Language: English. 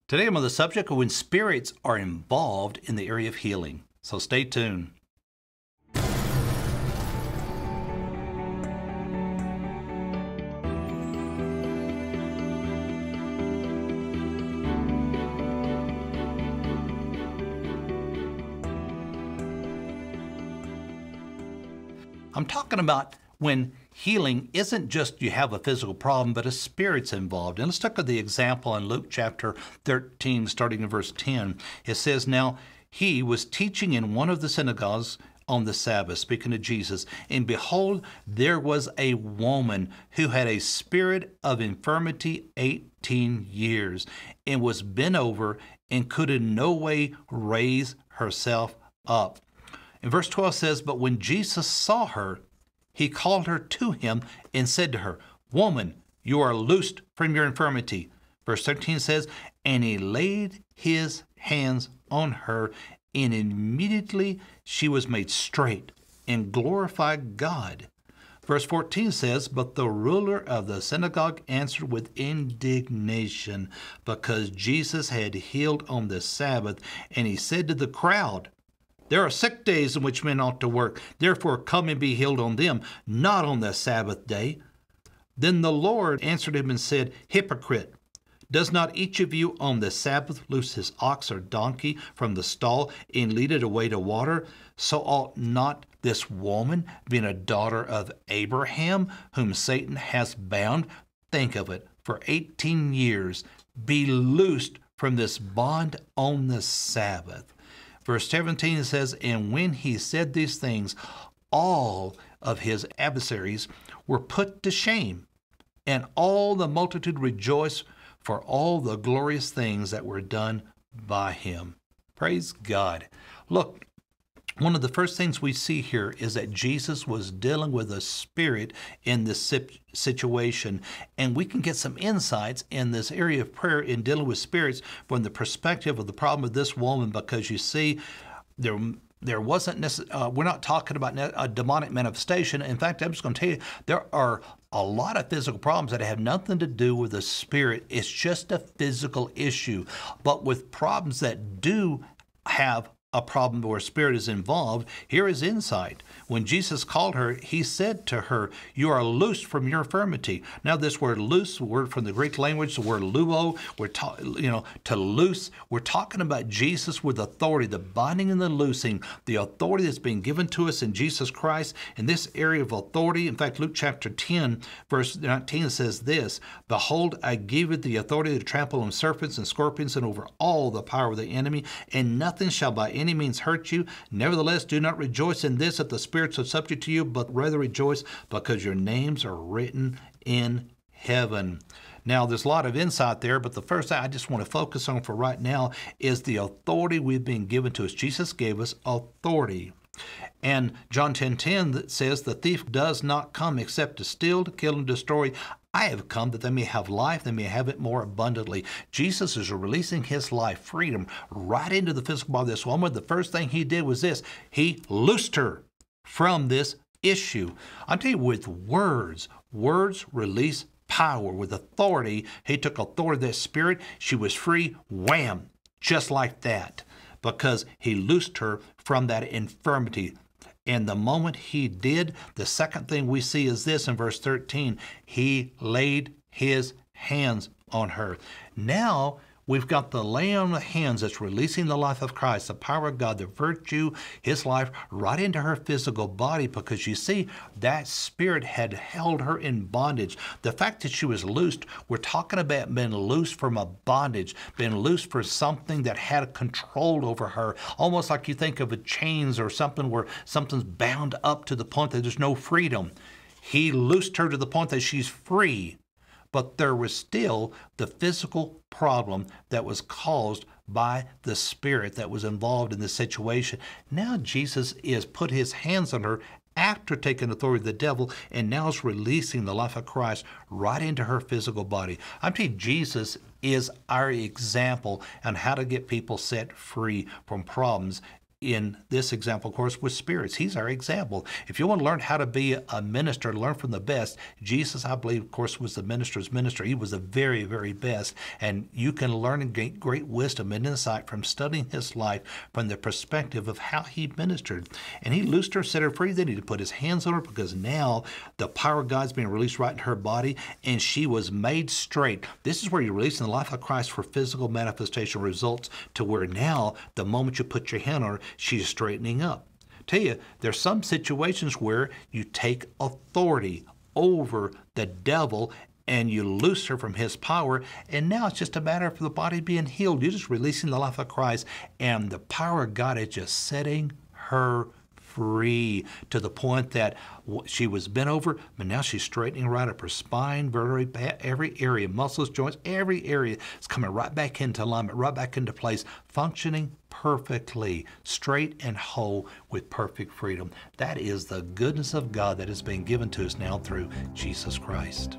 Today I'm on the subject of when spirits are involved in the area of healing. So stay tuned. I'm talking about when healing isn't just you have a physical problem, but a spirit's involved. And let's look at the example in Luke chapter 13, starting in verse 10. It says, "Now he was teaching in one of the synagogues on the Sabbath," speaking to Jesus, "and behold, there was a woman who had a spirit of infirmity 18 years, and was bent over, and could in no way raise herself up." And verse 12 says, "But when Jesus saw her, he called her to him and said to her, 'Woman, you are loosed from your infirmity.'" Verse 13 says, "And he laid his hands on her, and immediately she was made straight and glorified God." Verse 14 says, "But the ruler of the synagogue answered with indignation, because Jesus had healed on the Sabbath. And he said to the crowd, 'There are sick days in which men ought to work. Therefore come and be healed on them, not on the Sabbath day.' Then the Lord answered him and said, 'Hypocrite, does not each of you on the Sabbath loose his ox or donkey from the stall and lead it away to water? So ought not this woman, being a daughter of Abraham, whom Satan has bound," think of it, "for 18 years, be loosed from this bond on the Sabbath?" Verse 17 says, "And when he said these things, all of his adversaries were put to shame, and all the multitude rejoiced for all the glorious things that were done by him." Praise God. Look, one of the first things we see here is that Jesus was dealing with a spirit in this situation, and we can get some insights in this area of prayer in dealing with spirits from the perspective of the problem of this woman, because you see, there wasn't we're not talking about a demonic manifestation. In fact, I'm just going to tell you, there are a lot of physical problems that have nothing to do with the spirit. It's just a physical issue. But with problems that do have a problem where spirit is involved, here is insight. When Jesus called her, he said to her, "You are loosed from your infirmity." Now, this word "loose," word from the Greek language, the word "luo," to loose. We're talking about Jesus with authority, the binding and the loosing, the authority that's been given to us in Jesus Christ. In this area of authority, in fact, Luke chapter 10, verse 19 says this, "Behold, I give you the authority to trample on serpents and scorpions and over all the power of the enemy, and nothing shall by any means hurt you. Nevertheless, do not rejoice in this, that the spirits are subject to you, but rather rejoice because your names are written in heaven." Now, there's a lot of insight there, but the first thing I just want to focus on for right now is the authority we've been given to us. Jesus gave us authority. And John 10:10 says, "The thief does not come except to steal, to kill, and destroy. I have come that they may have life, they may have it more abundantly." Jesus is releasing his life, freedom, right into the physical body of this woman. The first thing he did was this: he loosed her from this issue. I'll tell you, with words release power. With authority, he took authority of that spirit. She was free, wham, just like that, because he loosed her from that infirmity. And the moment he did, the second thing we see is this in verse 13. He laid his hands on her. Now, we've got the laying on of hands that's releasing the life of Christ, the power of God, the virtue, his life, right into her physical body, because you see, that spirit had held her in bondage. The fact that she was loosed, we're talking about being loosed from a bondage, being loosed for something that had control over her, almost like you think of a chains or something where something's bound up to the point that there's no freedom. He loosed her to the point that she's free. But there was still the physical problem that was caused by the spirit that was involved in the situation. Now Jesus is put his hands on her after taking authority of the devil, and now is releasing the life of Christ right into her physical body. I'm telling you, Jesus is our example on how to get people set free from problems in this example, of course, with spirits. He's our example. If you want to learn how to be a minister, learn from the best, Jesus, I believe, of course, was the minister's minister. He was the very, very best. And you can learn and gain great wisdom and insight from studying his life from the perspective of how he ministered. And he loosed her, set her free. Then he put his hands on her because now the power of God's being released right in her body, and she was made straight. This is where you're releasing the life of Christ for physical manifestation results, to where now, the moment you put your hand on her, she's straightening up. Tell you, there's some situations where you take authority over the devil and you loose her from his power, and now it's just a matter of the body being healed. You're just releasing the life of Christ, and the power of God is just setting her free, to the point that she was bent over, but now she's straightening right up. Her spine, vertebrae, every area, muscles, joints, every area is coming right back into alignment, right back into place, functioning perfectly, straight and whole with perfect freedom. That is the goodness of God that has been given to us now through Jesus Christ.